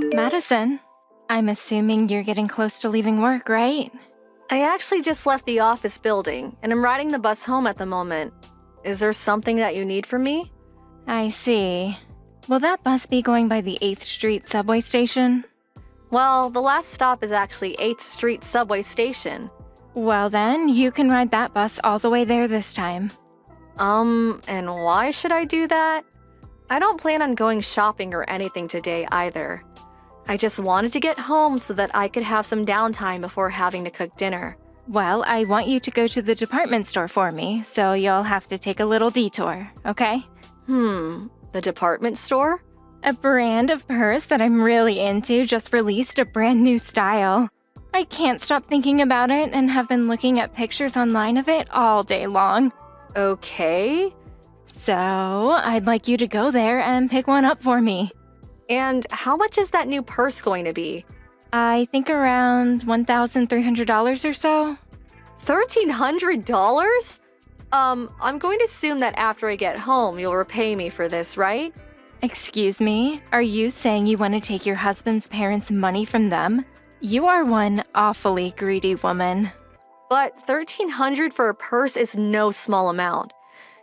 Madison, I'm assuming you're getting close to leaving work, right? I actually just left the office building, and I'm riding the bus home at the moment. Is there something that you need from me? I see. Will that bus be going by the 8th Street subway station? Well, the last stop is actually 8th Street subway station. Well then, you can ride that bus all the way there this time. And why should I do that? I don't plan on going shopping or anything today either. I just wanted to get home so that I could have some downtime before having to cook dinner. Well, I want you to go to the department store for me, so you'll have to take a little detour, okay? The department store? A brand of purse that I'm really into just released a brand new style. I can't stop thinking about it and have been looking at pictures online of it all day long. Okay. So, I'd like you to go there and pick one up for me. And how much is that new purse going to be? I think around $1,300 or so. $1,300? I'm going to assume that after I get home, you'll repay me for this, right? Excuse me, are you saying you want to take your husband's parents' money from them? You are one awfully greedy woman. But $1,300 for a purse is no small amount.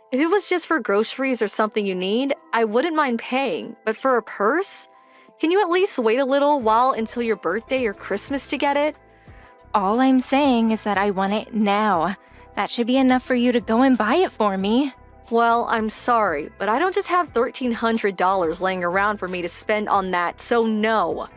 If it was just for groceries or something you need, I wouldn't mind paying, but for a purse? Can you at least wait a little while until your birthday or Christmas to get it? All I'm saying is that I want it now. That should be enough for you to go and buy it for me. Well, I'm sorry, but I don't just have $1,300 laying around for me to spend on that, so no.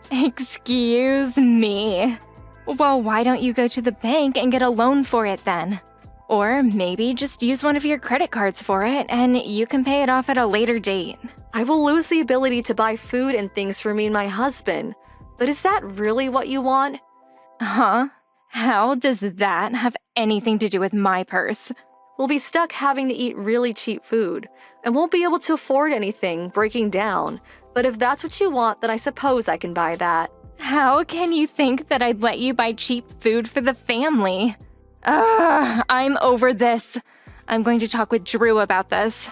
Excuse me. Well, why don't you go to the bank and get a loan for it then? Or maybe just use one of your credit cards for it and you can pay it off at a later date. I will lose the ability to buy food and things for me and my husband. But is that really what you want? Huh? How does that have anything to do with my purse? We'll be stuck having to eat really cheap food and won't be able to afford anything breaking down. But if that's what you want, then I suppose I can buy that. How can you think that I'd let you buy cheap food for the family? I'm over this. I'm going to talk with Drew about this.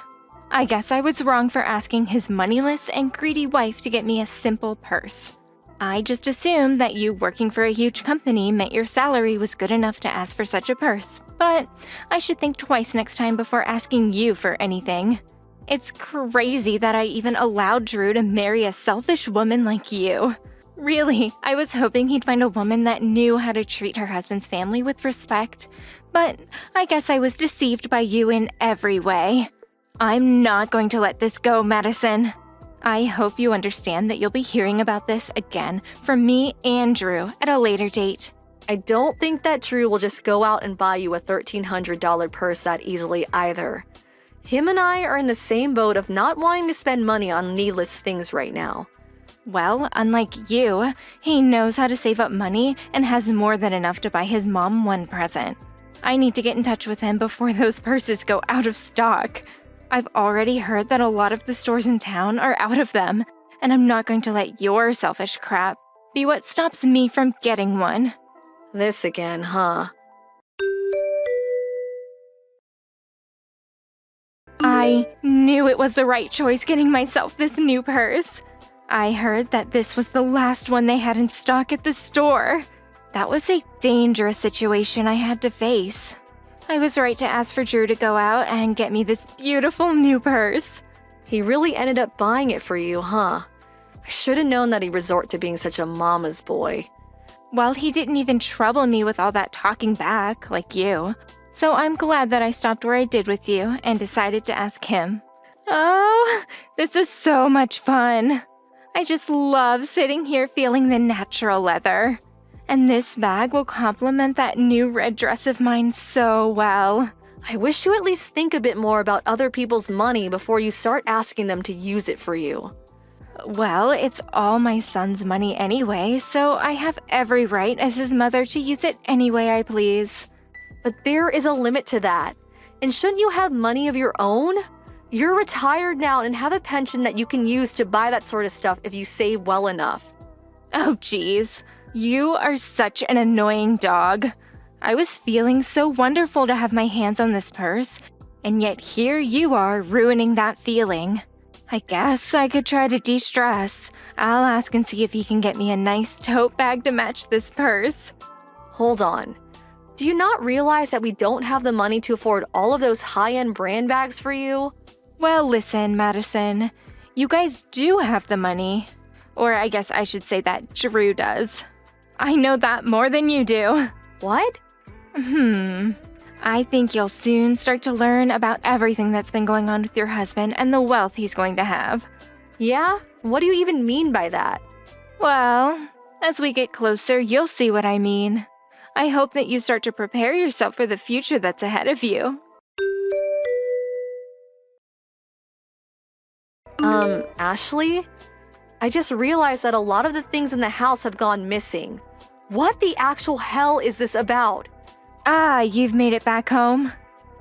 I guess I was wrong for asking his moneyless and greedy wife to get me a simple purse. I just assumed that you working for a huge company meant your salary was good enough to ask for such a purse. But I should think twice next time before asking you for anything. It's crazy that I even allowed Drew to marry a selfish woman like you. Really, I was hoping he'd find a woman that knew how to treat her husband's family with respect. But I guess I was deceived by you in every way. I'm not going to let this go, Madison. I hope you understand that you'll be hearing about this again from me and Drew at a later date. I don't think that Drew will just go out and buy you a $1,300 purse that easily either. Him and I are in the same boat of not wanting to spend money on needless things right now. Well, unlike you, he knows how to save up money and has more than enough to buy his mom one present. I need to get in touch with him before those purses go out of stock. I've already heard that a lot of the stores in town are out of them, and I'm not going to let your selfish crap be what stops me from getting one. This again, huh? I knew it was the right choice getting myself this new purse. I heard that this was the last one they had in stock at the store. That was a dangerous situation I had to face. I was right to ask for Drew to go out and get me this beautiful new purse. He really ended up buying it for you, huh? I should have known that he'd resort to being such a mama's boy. Well, he didn't even trouble me with all that talking back, like you. So I'm glad that I stopped where I did with you and decided to ask him. Oh, this is so much fun. I just love sitting here feeling the natural leather. And this bag will complement that new red dress of mine so well. I wish you at least think a bit more about other people's money before you start asking them to use it for you. Well, it's all my son's money anyway, so I have every right as his mother to use it any way I please. But there is a limit to that. And shouldn't you have money of your own? You're retired now and have a pension that you can use to buy that sort of stuff if you save well enough. Oh, geez. You are such an annoying dog. I was feeling so wonderful to have my hands on this purse, and yet here you are ruining that feeling. I guess I could try to de-stress. I'll ask and see if he can get me a nice tote bag to match this purse. Hold on. Do you not realize that we don't have the money to afford all of those high-end brand bags for you? Well, listen, Madison. You guys do have the money. Or I guess I should say that Drew does. I know that more than you do. What? I think you'll soon start to learn about everything that's been going on with your husband and the wealth he's going to have. Yeah? What do you even mean by that? Well, as we get closer, you'll see what I mean. I hope that you start to prepare yourself for the future that's ahead of you. Ashley? I just realized that a lot of the things in the house have gone missing. What the actual hell is this about? Ah, you've made it back home.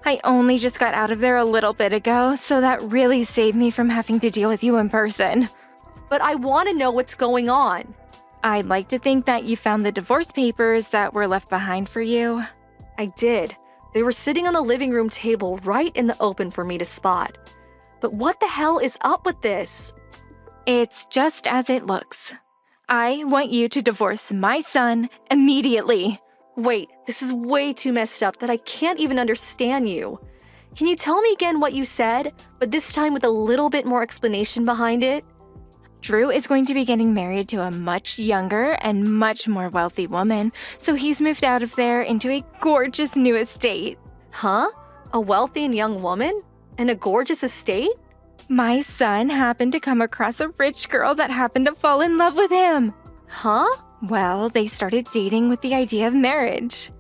I only just got out of there a little bit ago, so that really saved me from having to deal with you in person. But I want to know what's going on. I'd like to think that you found the divorce papers that were left behind for you. I did. They were sitting on the living room table right in the open for me to spot. But what the hell is up with this? It's just as it looks. I want you to divorce my son immediately. Wait, this is way too messed up that I can't even understand you. Can you tell me again what you said, but this time with a little bit more explanation behind it? Drew is going to be getting married to a much younger and much more wealthy woman, so he's moved out of there into a gorgeous new estate. Huh? A wealthy and young woman? And a gorgeous estate? My son happened to come across a rich girl that happened to fall in love with him. Huh? Well, they started dating with the idea of marriage.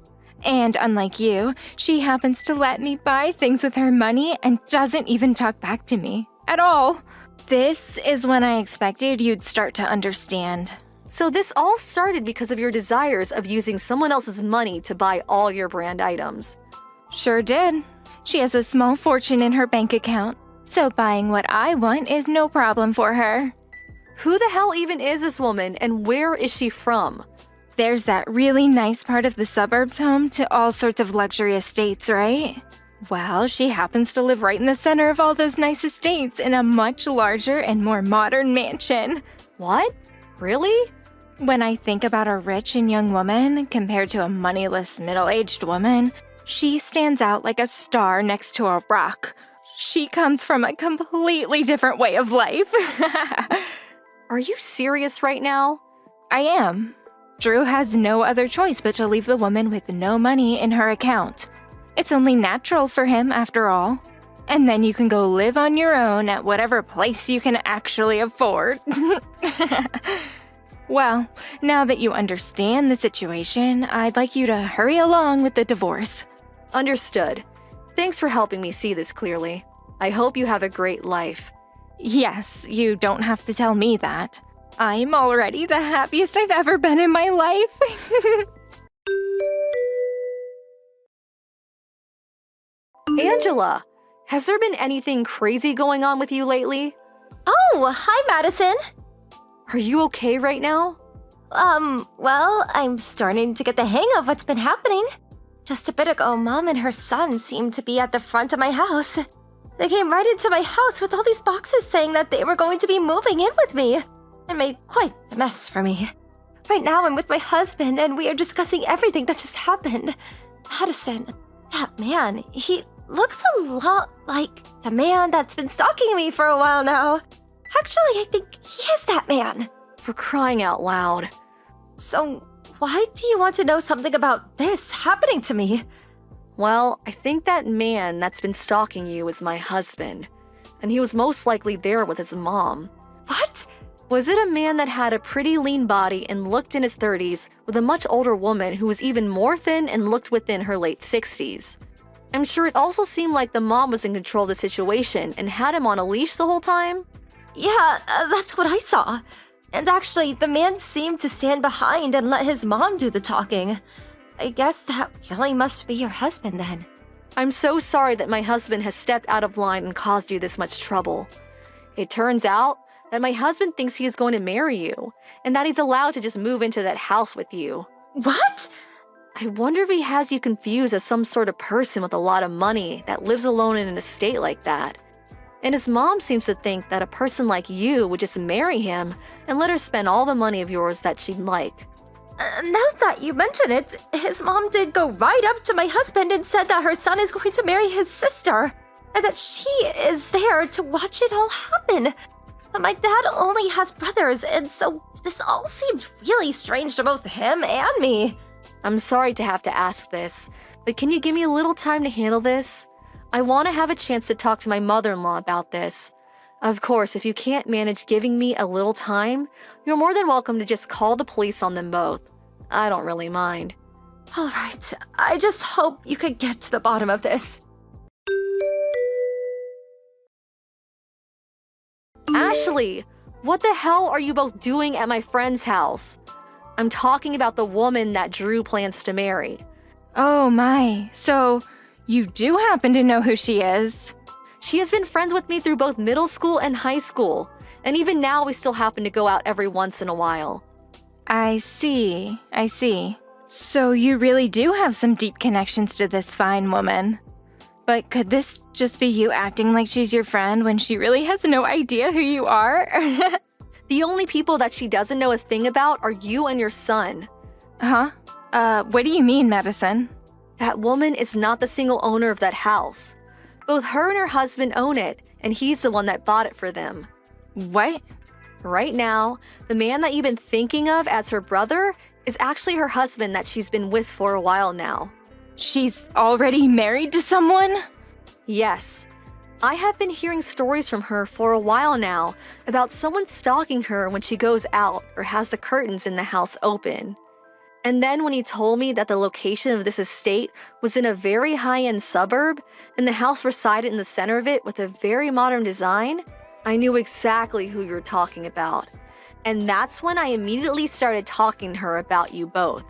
And unlike you, she happens to let me buy things with her money and doesn't even talk back to me at all. This is when I expected you'd start to understand. So this all started because of your desires of using someone else's money to buy all your brand items. Sure did. She has a small fortune in her bank account, so buying what I want is no problem for her. Who the hell even is this woman and where is she from? There's that really nice part of the suburbs home to all sorts of luxury estates, right? Well, she happens to live right in the center of all those nice estates in a much larger and more modern mansion. What? Really? When I think about a rich and young woman compared to a moneyless middle-aged woman, she stands out like a star next to a rock. She comes from a completely different way of life. Are you serious right now? I am. Drew has no other choice but to leave the woman with no money in her account. It's only natural for him, after all. And then you can go live on your own at whatever place you can actually afford. Well, now that you understand the situation, I'd like you to hurry along with the divorce. Understood. Thanks for helping me see this clearly. I hope you have a great life. Yes, you don't have to tell me that. I'm already the happiest I've ever been in my life. Angela, has there been anything crazy going on with you lately? Oh, hi, Madison. Are you okay right now? Well, I'm starting to get the hang of what's been happening. Just a bit ago, Mom and her son seemed to be at the front of my house. They came right into my house with all these boxes saying that they were going to be moving in with me, and made quite the mess for me. Right now, I'm with my husband, and we are discussing everything that just happened. Madison, that man, he looks a lot like the man that's been stalking me for a while now. Actually, I think he is that man. For crying out loud. So, why do you want to know something about this happening to me? Well, I think that man that's been stalking you is my husband. And he was most likely there with his mom. What? Was it a man that had a pretty lean body and looked in his 30s with a much older woman who was even more thin and looked within her late 60s? I'm sure it also seemed like the mom was in control of the situation and had him on a leash the whole time. Yeah, that's what I saw. And actually, the man seemed to stand behind and let his mom do the talking. I guess that really must be your husband then. I'm so sorry that my husband has stepped out of line and caused you this much trouble. It turns out that my husband thinks he is going to marry you and that he's allowed to just move into that house with you. What? I wonder if he has you confused as some sort of person with a lot of money that lives alone in an estate like that. And his mom seems to think that a person like you would just marry him and let her spend all the money of yours that she'd like. Now that you mention it, his mom did go right up to my husband and said that her son is going to marry his sister, and that she is there to watch it all happen. But my dad only has brothers, and so this all seemed really strange to both him and me. I'm sorry to have to ask this, but can you give me a little time to handle this? I want to have a chance to talk to my mother-in-law about this. Of course, if you can't manage giving me a little time, you're more than welcome to just call the police on them both. I don't really mind. All right, I just hope you could get to the bottom of this. Ashley, what the hell are you both doing at my friend's house? I'm talking about the woman that Drew plans to marry. Oh my, so you do happen to know who she is? She has been friends with me through both middle school and high school, and even now we still happen to go out every once in a while. I see. So you really do have some deep connections to this fine woman. But could this just be you acting like she's your friend when she really has no idea who you are? The only people that she doesn't know a thing about are you and your son. Huh? What do you mean, Madison? That woman is not the single owner of that house. Both her and her husband own it, and he's the one that bought it for them. What? Right now, the man that you've been thinking of as her brother is actually her husband that she's been with for a while now. She's already married to someone? Yes. I have been hearing stories from her for a while now about someone stalking her when she goes out or has the curtains in the house open. And then when he told me that the location of this estate was in a very high-end suburb and the house resided in the center of it with a very modern design, I knew exactly who you were talking about. And that's when I immediately started talking to her about you both.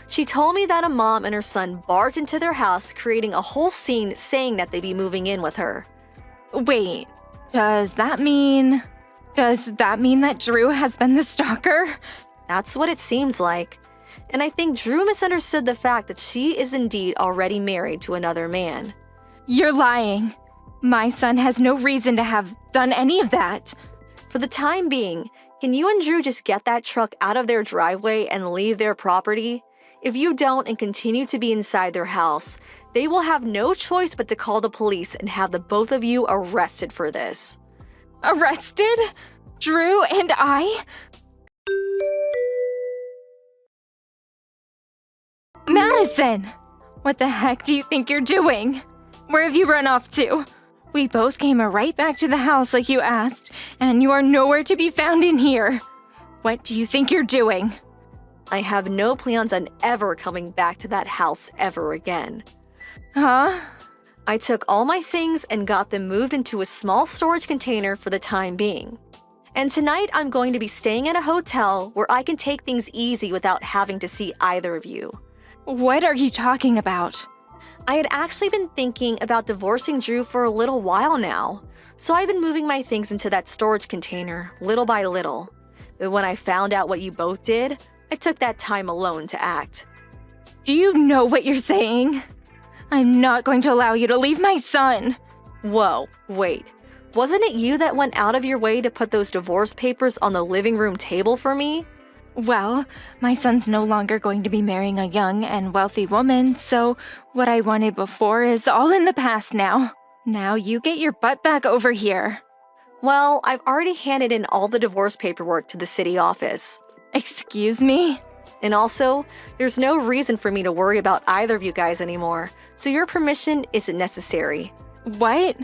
She told me that a mom and her son barged into their house, creating a whole scene saying that they'd be moving in with her. Wait, does that mean that Drew has been the stalker? That's what it seems like. And I think Drew misunderstood the fact that she is indeed already married to another man. You're lying. My son has no reason to have done any of that. For the time being, can you and Drew just get that truck out of their driveway and leave their property? If you don't and continue to be inside their house, they will have no choice but to call the police and have the both of you arrested for this. Arrested? Drew and I? Madison! What the heck do you think you're doing? Where have you run off to? We both came right back to the house like you asked, and you are nowhere to be found in here. What do you think you're doing? I have no plans on ever coming back to that house ever again. Huh? I took all my things and got them moved into a small storage container for the time being. And tonight I'm going to be staying at a hotel where I can take things easy without having to see either of you. What are you talking about? I had actually been thinking about divorcing Drew for a little while now, so I've been moving my things into that storage container little by little. But when I found out what you both did, I took that time alone to act. Do you know what you're saying? I'm not going to allow you to leave my son. Whoa, wait. Wasn't it you that went out of your way to put those divorce papers on the living room table for me? Well, my son's no longer going to be marrying a young and wealthy woman, so what I wanted before is all in the past now. Now you get your butt back over here. Well, I've already handed in all the divorce paperwork to the city office. Excuse me? And also, there's no reason for me to worry about either of you guys anymore, so your permission isn't necessary. What?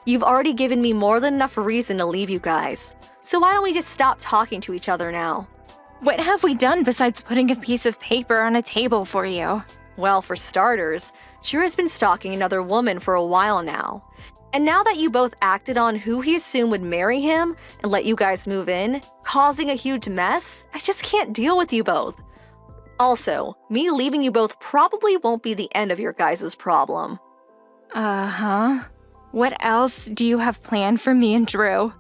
You've already given me more than enough reason to leave you guys, so why don't we just stop talking to each other now? What have we done besides putting a piece of paper on a table for you? Well, for starters, Drew has been stalking another woman for a while now. And now that you both acted on who he assumed would marry him and let you guys move in, causing a huge mess, I just can't deal with you both. Also, me leaving you both probably won't be the end of your guys' problem. Uh-huh. What else do you have planned for me and Drew?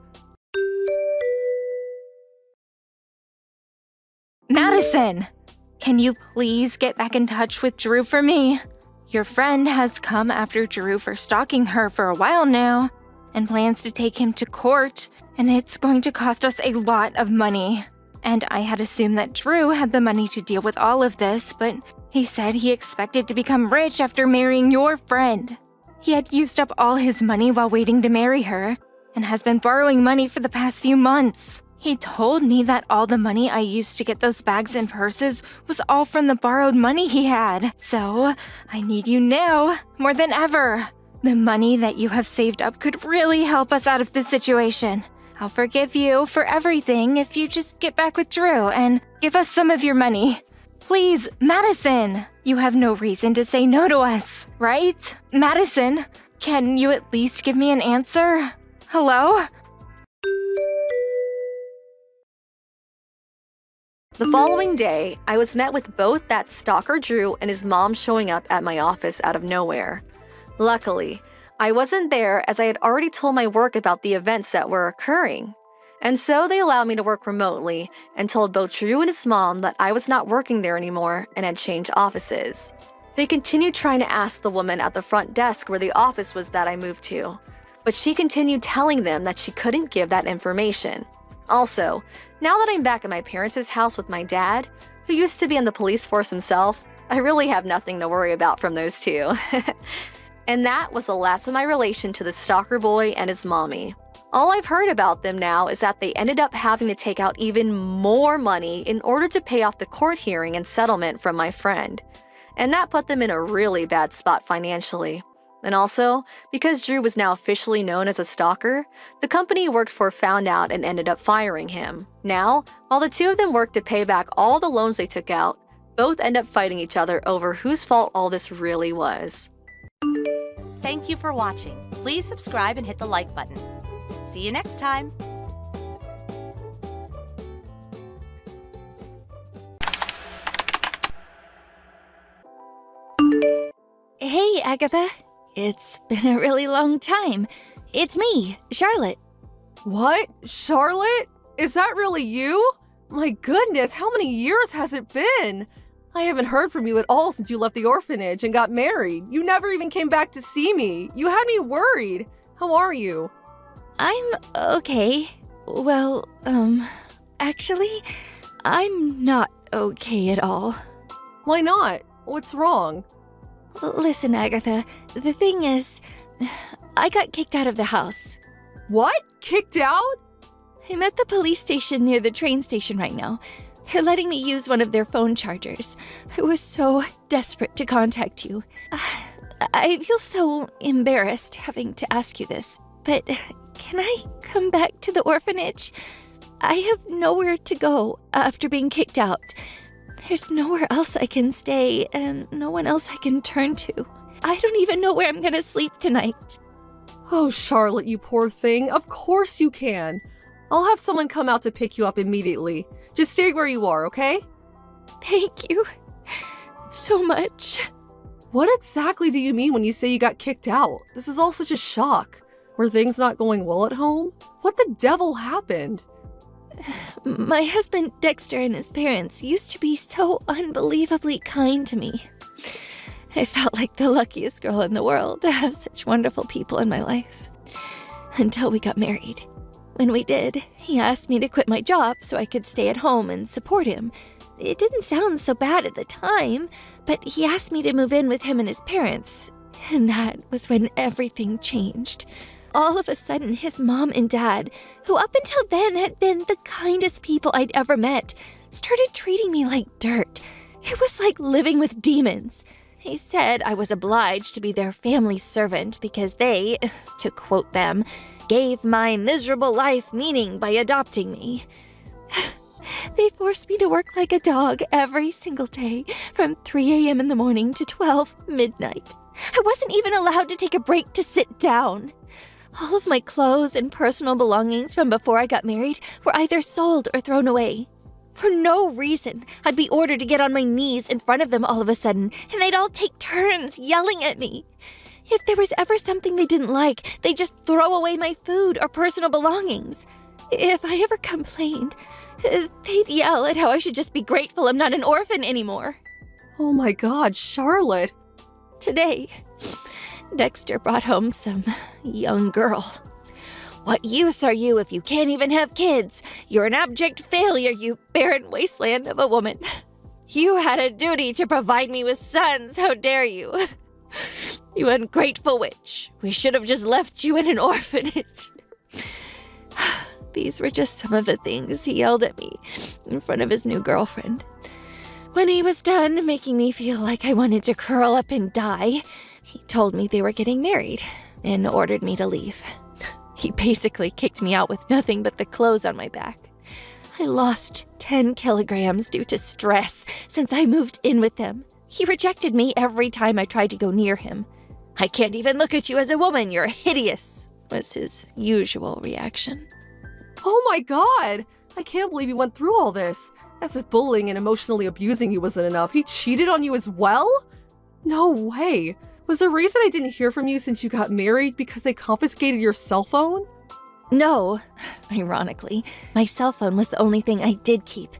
Madison! Can you please get back in touch with Drew for me? Your friend has come after Drew for stalking her for a while now, and plans to take him to court, and it's going to cost us a lot of money. And I had assumed that Drew had the money to deal with all of this, but he said he expected to become rich after marrying your friend. He had used up all his money while waiting to marry her, and has been borrowing money for the past few months. He told me that all the money I used to get those bags and purses was all from the borrowed money he had. So, I need you now, more than ever. The money that you have saved up could really help us out of this situation. I'll forgive you for everything if you just get back with Drew and give us some of your money. Please, Madison! You have no reason to say no to us, right? Madison, can you at least give me an answer? Hello? The following day, I was met with both that stalker Drew and his mom showing up at my office out of nowhere. Luckily, I wasn't there as I had already told my work about the events that were occurring. And so they allowed me to work remotely and told both Drew and his mom that I was not working there anymore and had changed offices. They continued trying to ask the woman at the front desk where the office was that I moved to, but she continued telling them that she couldn't give that information. Also, now that I'm back at my parents' house with my dad, who used to be in the police force himself, I really have nothing to worry about from those two. And that was the last of my relation to the stalker boy and his mommy. All I've heard about them now is that they ended up having to take out even more money in order to pay off the court hearing and settlement from my friend. And that put them in a really bad spot financially. And also, because Drew was now officially known as a stalker, the company he worked for found out and ended up firing him. Now, while the two of them work to pay back all the loans they took out, both end up fighting each other over whose fault all this really was. Thank you for watching. Please subscribe and hit the like button. See you next time. Hey, Agatha. It's been a really long time. It's me, Charlotte. What? Charlotte? Is that really you? My goodness, how many years has it been? I haven't heard from you at all since you left the orphanage and got married. You never even came back to see me. You had me worried. How are you? I'm okay. Well, actually, I'm not okay at all. Why not? What's wrong? Listen, Agatha, the thing is, I got kicked out of the house. What? Kicked out? I'm at the police station near the train station right now. They're letting me use one of their phone chargers. I was so desperate to contact you. I feel so embarrassed having to ask you this, but can I come back to the orphanage? I have nowhere to go after being kicked out. There's nowhere else I can stay and no one else I can turn to. I don't even know where I'm gonna sleep tonight. Oh, Charlotte, you poor thing. Of course you can. I'll have someone come out to pick you up immediately. Just stay where you are, okay? Thank you so much. What exactly do you mean when you say you got kicked out? This is all such a shock. Were things not going well at home? What the devil happened? My husband Dexter and his parents used to be so unbelievably kind to me. I felt like the luckiest girl in the world to have such wonderful people in my life. Until we got married. When we did, he asked me to quit my job so I could stay at home and support him. It didn't sound so bad at the time, but he asked me to move in with him and his parents. And that was when everything changed. All of a sudden, his mom and dad, who up until then had been the kindest people I'd ever met, started treating me like dirt. It was like living with demons. They said I was obliged to be their family servant because they, to quote them, gave my miserable life meaning by adopting me. They forced me to work like a dog every single day from 3 a.m. in the morning to 12 midnight. I wasn't even allowed to take a break to sit down. All of my clothes and personal belongings from before I got married were either sold or thrown away. For no reason, I'd be ordered to get on my knees in front of them all of a sudden, and they'd all take turns yelling at me. If there was ever something they didn't like, they'd just throw away my food or personal belongings. If I ever complained, they'd yell at how I should just be grateful I'm not an orphan anymore. Oh my God, Charlotte. Today, Dexter brought home some young girl. What use are you if you can't even have kids? You're an abject failure, you barren wasteland of a woman. You had a duty to provide me with sons, how dare you? You ungrateful witch. We should have just left you in an orphanage. These were just some of the things he yelled at me in front of his new girlfriend. When he was done making me feel like I wanted to curl up and die, he told me they were getting married and ordered me to leave. He basically kicked me out with nothing but the clothes on my back. I lost 10 kilograms due to stress since I moved in with him. He rejected me every time I tried to go near him. I can't even look at you as a woman, you're hideous, was his usual reaction. Oh my god! I can't believe you went through all this. As if bullying and emotionally abusing you wasn't enough, he cheated on you as well? No way. Was the reason I didn't hear from you since you got married because they confiscated your cell phone? No, ironically, my cell phone was the only thing I did keep.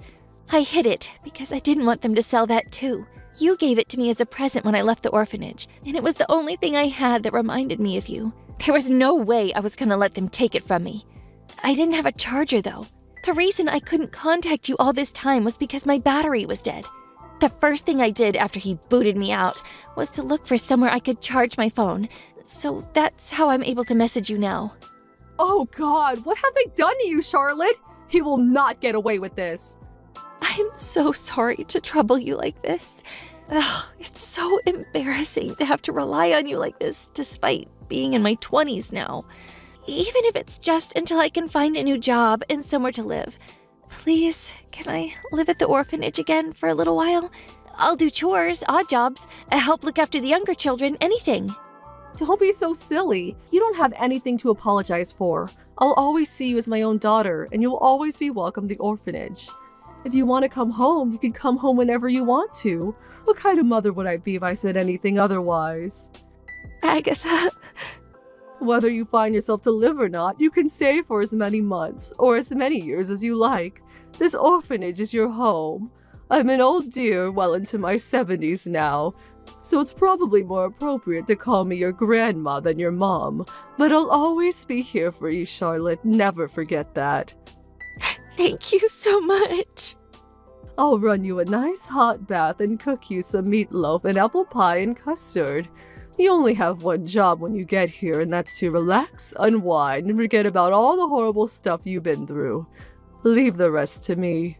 I hid it because I didn't want them to sell that too. You gave it to me as a present when I left the orphanage, and it was the only thing I had that reminded me of you. There was no way I was gonna let them take it from me. I didn't have a charger though. The reason I couldn't contact you all this time was because my battery was dead. The first thing I did after he booted me out was to look for somewhere I could charge my phone. So that's how I'm able to message you now. Oh god, what have they done to you, Charlotte? He will not get away with this. I'm so sorry to trouble you like this. Ugh, it's so embarrassing to have to rely on you like this, despite being in my 20s now. Even if it's just until I can find a new job and somewhere to live. Please, can I live at the orphanage again for a little while? I'll do chores, odd jobs, help look after the younger children, anything. Don't be so silly. You don't have anything to apologize for. I'll always see you as my own daughter, and you'll always be welcome at the orphanage. If you want to come home, you can come home whenever you want to. What kind of mother would I be if I said anything otherwise? Agatha. Whether you find yourself to live or not, you can stay for as many months or as many years as you like. This orphanage is your home. I'm an old dear, well into my 70s now, so it's probably more appropriate to call me your grandma than your mom. But I'll always be here for you, Charlotte. Never forget that. Thank you so much. I'll run you a nice hot bath and cook you some meatloaf and apple pie and custard. You only have one job when you get here, and that's to relax, unwind, and forget about all the horrible stuff you've been through. Leave the rest to me.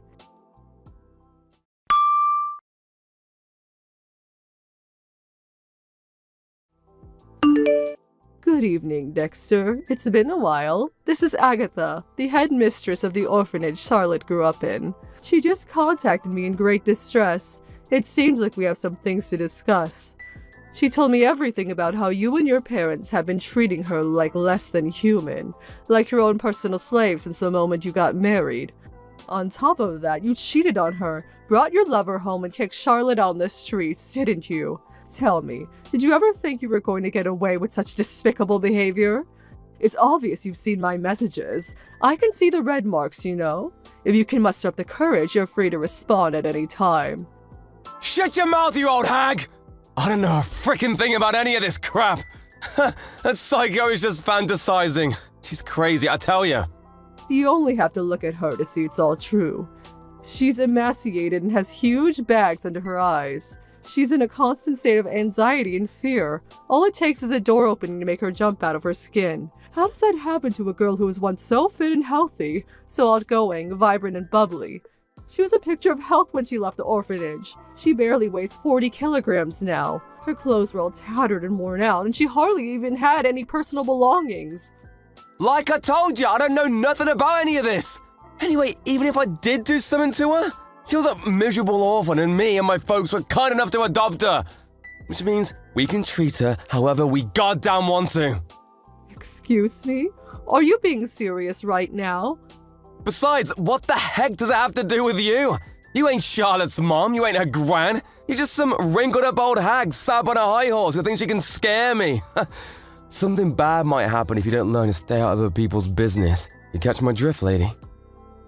Good evening, Dexter. It's been a while. This is Agatha, the head mistress of the orphanage Charlotte grew up in. She just contacted me in great distress. It seems like we have some things to discuss. She told me everything about how you and your parents have been treating her like less than human, like your own personal slave since the moment you got married. On top of that, you cheated on her, brought your lover home, and kicked Charlotte out on the streets, didn't you? Tell me, did you ever think you were going to get away with such despicable behavior? It's obvious you've seen my messages. I can see the red marks, you know. If you can muster up the courage, you're free to respond at any time. Shut your mouth, you old hag! I don't know a frickin' thing about any of this crap. That psycho is just fantasizing. She's crazy, I tell ya. You only have to look at her to see it's all true. She's emaciated and has huge bags under her eyes. She's in a constant state of anxiety and fear. All it takes is a door opening to make her jump out of her skin. How does that happen to a girl who was once so fit and healthy, so outgoing, vibrant, and bubbly? She was a picture of health when she left the orphanage. She barely weighs 40 kilograms now. Her clothes were all tattered and worn out, and she hardly even had any personal belongings. Like I told you, I don't know nothing about any of this. Anyway, even if I did do something to her, she was a miserable orphan, and me and my folks were kind enough to adopt her. Which means we can treat her however we goddamn want to. Excuse me? Are you being serious right now? Besides, what the heck does it have to do with you? You ain't Charlotte's mom, you ain't her gran. You're just some wrinkled up old hag sat on a high horse who thinks she can scare me. Something bad might happen if you don't learn to stay out of other people's business. You catch my drift, lady?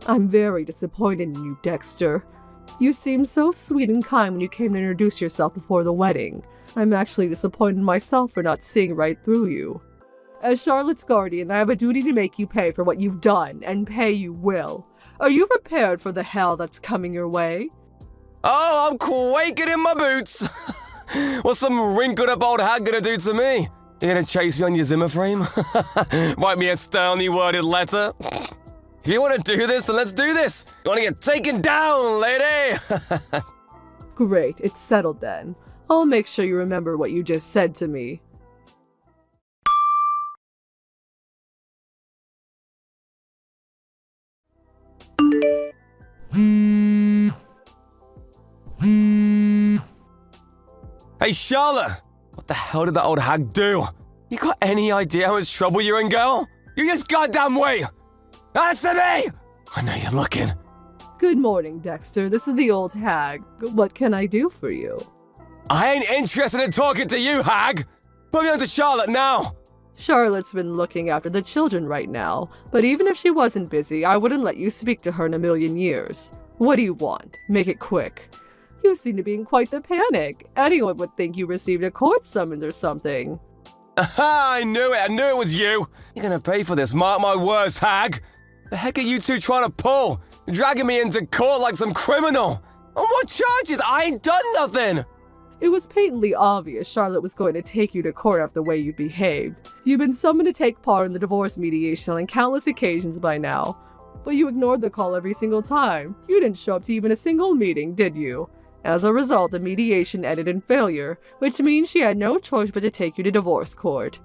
I'm very disappointed in you, Dexter. You seemed so sweet and kind when you came to introduce yourself before the wedding. I'm actually disappointed in myself for not seeing right through you. As Charlotte's guardian, I have a duty to make you pay for what you've done, and pay you will. Are you prepared for the hell that's coming your way? Oh, I'm quaking in my boots. What's some wrinkled up old hag gonna do to me? You gonna chase me on your Zimmer frame? Write me a sternly worded letter? If you wanna do this, then let's do this. You wanna get taken down, lady? Great, it's settled then. I'll make sure you remember what you just said to me. Hey, Charlotte! What the hell did that old hag do? You got any idea how much trouble you're in, girl? You just goddamn wait! Answer me! I know you're looking. Good morning, Dexter. This is the old hag. What can I do for you? I ain't interested in talking to you, hag! Put me on to Charlotte now! Charlotte's been looking after the children right now, but even if she wasn't busy, I wouldn't let you speak to her in a million years. What do you want? Make it quick. You seem to be in quite the panic. Anyone would think you received a court summons or something. Aha! I knew it was you! You're gonna pay for this, mark my words, hag! The heck are you two trying to pull? Dragging me into court like some criminal! On what charges? I ain't done nothing! It was patently obvious Charlotte was going to take you to court after the way you behaved. You've been summoned to take part in the divorce mediation on countless occasions by now, but you ignored the call every single time. You didn't show up to even a single meeting, did you? As a result, the mediation ended in failure, which means she had no choice but to take you to divorce court.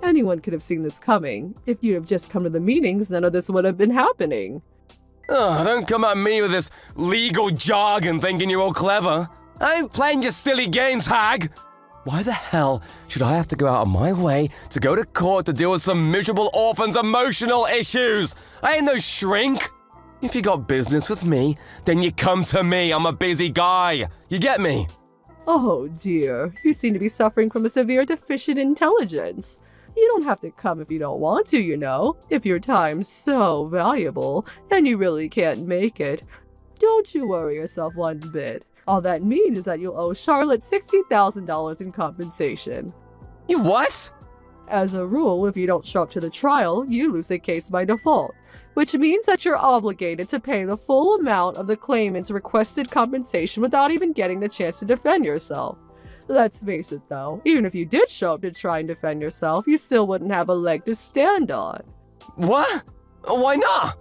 Anyone could have seen this coming. If you'd have just come to the meetings, none of this would have been happening. Oh, don't come at me with this legal jargon thinking you're all clever. I ain't playing your silly games, hag! Why the hell should I have to go out of my way to go to court to deal with some miserable orphan's emotional issues? I ain't no shrink! If you got business with me, then you come to me. I'm a busy guy. You get me? Oh dear, you seem to be suffering from a severe deficient intelligence. You don't have to come if you don't want to, you know, if your time's so valuable and you really can't make it. Don't you worry yourself one bit. All that means is that you'll owe Charlotte $60,000 in compensation. You what? As a rule, if you don't show up to the trial, you lose the case by default, which means that you're obligated to pay the full amount of the claimant's requested compensation without even getting the chance to defend yourself. Let's face it though, even if you did show up to try and defend yourself, you still wouldn't have a leg to stand on. What? Why not?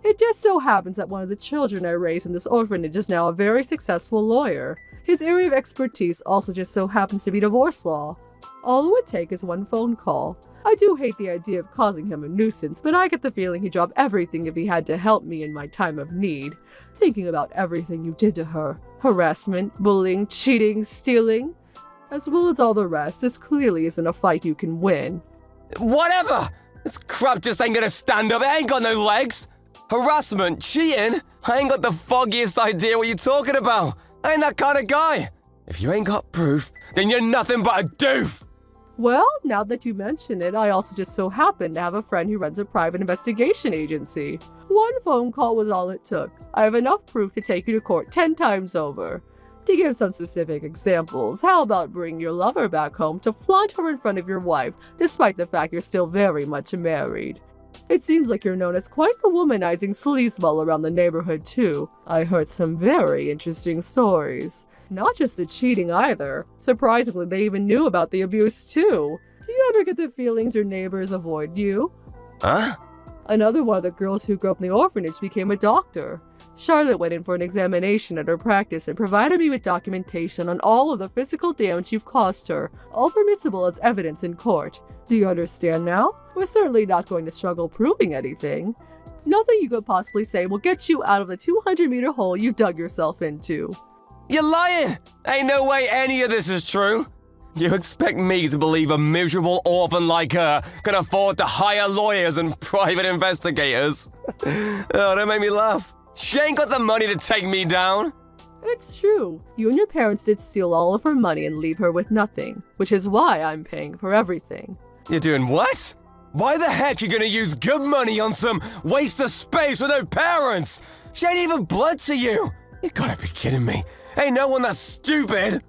It just so happens that one of the children I raised in this orphanage is now a very successful lawyer. His area of expertise also just so happens to be divorce law. All it would take is one phone call. I do hate the idea of causing him a nuisance, but I get the feeling he'd drop everything if he had to help me in my time of need. Thinking about everything you did to her, harassment, bullying, cheating, stealing, as well as all the rest, this clearly isn't a fight you can win. Whatever! This crap just ain't gonna stand up. It ain't got no legs. Harassment, cheating? I ain't got the foggiest idea what you're talking about. I ain't that kind of guy. If you ain't got proof, then you're nothing but a doof. Well, now that you mention it, I also just so happen to have a friend who runs a private investigation agency. One phone call was all it took. I have enough proof to take you to court 10 times over. To give some specific examples, how about bring your lover back home to flaunt her in front of your wife, despite the fact you're still very much married? It seems like you're known as quite the womanizing sleazeball around the neighborhood too. I heard some very interesting stories. Not just the cheating either. Surprisingly, they even knew about the abuse too. Do you ever get the feelings your neighbors avoid you? Huh? Another one of the girls who grew up in the orphanage became a doctor. Charlotte went in for an examination at her practice and provided me with documentation on all of the physical damage you've caused her, all permissible as evidence in court. Do you understand now? We're certainly not going to struggle proving anything. Nothing you could possibly say will get you out of the 200-meter hole you dug yourself into. You're lying! Ain't no way any of this is true. You expect me to believe a miserable orphan like her can afford to hire lawyers and private investigators? Oh, don't make me laugh. She ain't got the money to take me down. It's true. You and your parents did steal all of her money and leave her with nothing, which is why I'm paying for everything. You're doing what? Why the heck you gonna use good money on some waste of space with no parents? She ain't even blood to you. You gotta be kidding me. Ain't no one that stupid.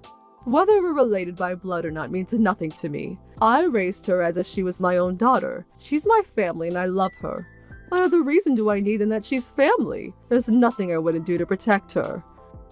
Whether we're related by blood or not means nothing to me. I raised her as if she was my own daughter. She's my family and I love her. What other reason do I need than that she's family? There's nothing I wouldn't do to protect her.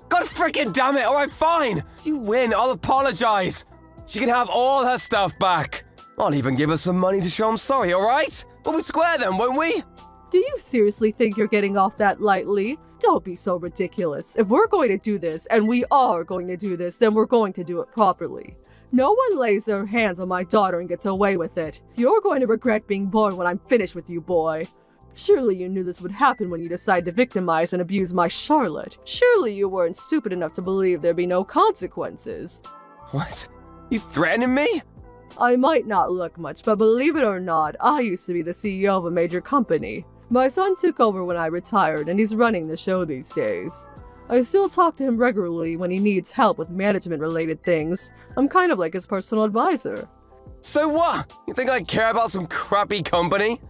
God freaking damn it! Alright, fine! You win, I'll apologize! She can have all her stuff back! I'll even give her some money to show I'm sorry, alright? We'll be square then, won't we? Do you seriously think you're getting off that lightly? Don't be so ridiculous. If we're going to do this, and we are going to do this, then we're going to do it properly. No one lays their hands on my daughter and gets away with it. You're going to regret being born when I'm finished with you, boy. Surely you knew this would happen when you decided to victimize and abuse my Charlotte. Surely you weren't stupid enough to believe there'd be no consequences. What? You threatening me? I might not look much, but believe it or not, I used to be the CEO of a major company. My son took over when I retired, and he's running the show these days. I still talk to him regularly when he needs help with management-related things. I'm kind of like his personal advisor. So what? You think I care about some crappy company?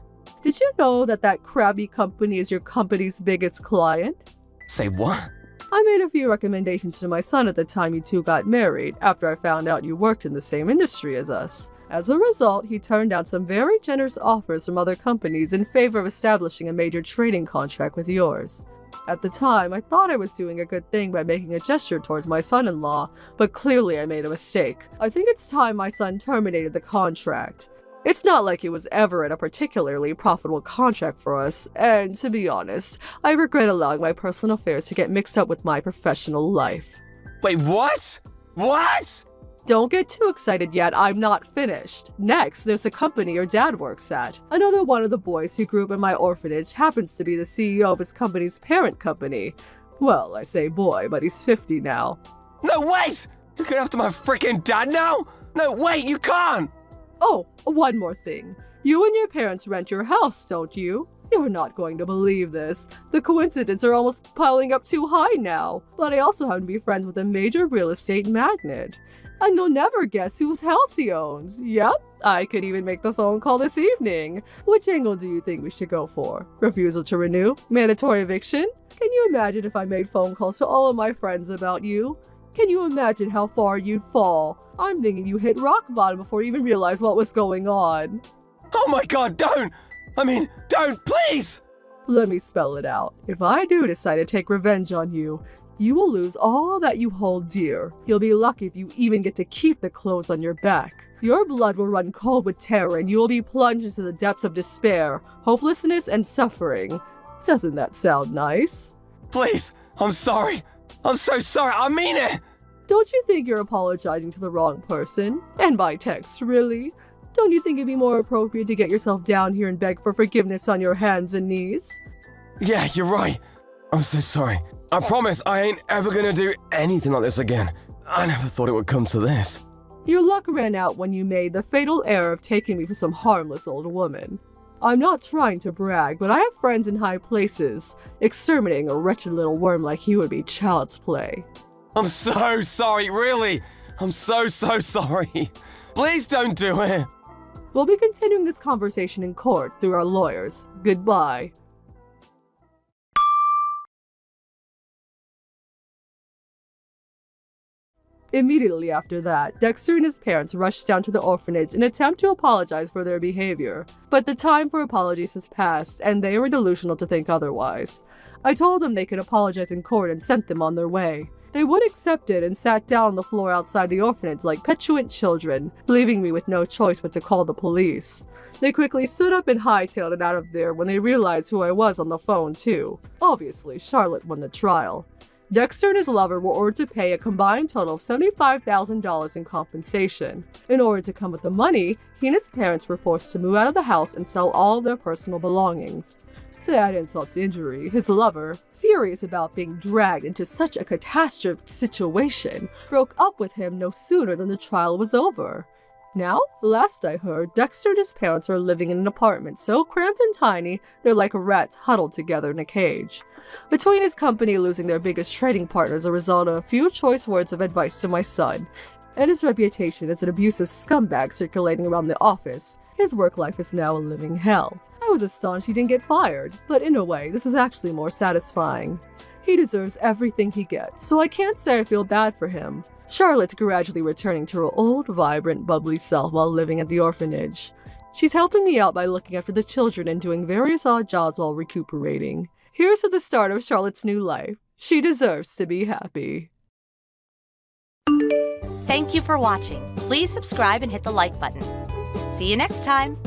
Did you know that crabby company is your company's biggest client? Say what? I made a few recommendations to my son at the time you two got married, after I found out you worked in the same industry as us. As a result, he turned down some very generous offers from other companies in favor of establishing a major trading contract with yours. At the time, I thought I was doing a good thing by making a gesture towards my son-in-law, but clearly I made a mistake. I think it's time my son terminated the contract. It's not like it was ever in a particularly profitable contract for us, and to be honest, I regret allowing my personal affairs to get mixed up with my professional life. Wait, what? What? Don't get too excited yet, I'm not finished. Next, there's the company your dad works at. Another one of the boys who grew up in my orphanage happens to be the CEO of his company's parent company. Well, I say boy, but he's 50 now. No, wait! You're going after my freaking dad now? No, wait, you can't! Oh, one more thing. You and your parents rent your house, don't you? You're not going to believe this. The coincidences are almost piling up too high now. But I also happen to be friends with a major real estate magnate. And you'll never guess whose house he owns. Yep, I could even make the phone call this evening. Which angle do you think we should go for? Refusal to renew? Mandatory eviction? Can you imagine if I made phone calls to all of my friends about you? Can you imagine how far you'd fall? I'm thinking you hit rock bottom before you even realized what was going on. Oh my god, don't! Don't, please! Let me spell it out. If I do decide to take revenge on you, you will lose all that you hold dear. You'll be lucky if you even get to keep the clothes on your back. Your blood will run cold with terror and you will be plunged into the depths of despair, hopelessness, and suffering. Doesn't that sound nice? Please, I'm sorry. I'm so sorry, I mean it! Don't you think you're apologizing to the wrong person? And by text, really? Don't you think it'd be more appropriate to get yourself down here and beg for forgiveness on your hands and knees? Yeah, you're right. I'm so sorry. I promise I ain't ever gonna do anything like this again. I never thought it would come to this. Your luck ran out when you made the fatal error of taking me for some harmless old woman. I'm not trying to brag, but I have friends in high places. Exterminating a wretched little worm like you would be child's play. I'm so sorry, really. I'm so sorry. Please don't do it. We'll be continuing this conversation in court through our lawyers. Goodbye. Immediately after that, Dexter and his parents rushed down to the orphanage in an attempt to apologize for their behavior. But the time for apologies has passed, and they were delusional to think otherwise. I told them they could apologize in court and sent them on their way. They would accept it and sat down on the floor outside the orphanage like petulant children, leaving me with no choice but to call the police. They quickly stood up and hightailed it out of there when they realized who I was on the phone too. Obviously, Charlotte won the trial. Dexter and his lover were ordered to pay a combined total of $75,000 in compensation. In order to come with the money, he and his parents were forced to move out of the house and sell all of their personal belongings. To add insult to injury, his lover, furious about being dragged into such a catastrophic situation, broke up with him no sooner than the trial was over. Now, last I heard, Dexter and his parents are living in an apartment so cramped and tiny they're like rats huddled together in a cage. Between his company losing their biggest trading partner as a result of a few choice words of advice to my son, and his reputation as an abusive scumbag circulating around the office, his work life is now a living hell. I was astonished he didn't get fired, but in a way, this is actually more satisfying. He deserves everything he gets, so I can't say I feel bad for him. Charlotte's gradually returning to her old, vibrant, bubbly self while living at the orphanage. She's helping me out by looking after the children and doing various odd jobs while recuperating. Here's to the start of Charlotte's new life. She deserves to be happy. Thank you for watching. Please subscribe and hit the like button. See you next time.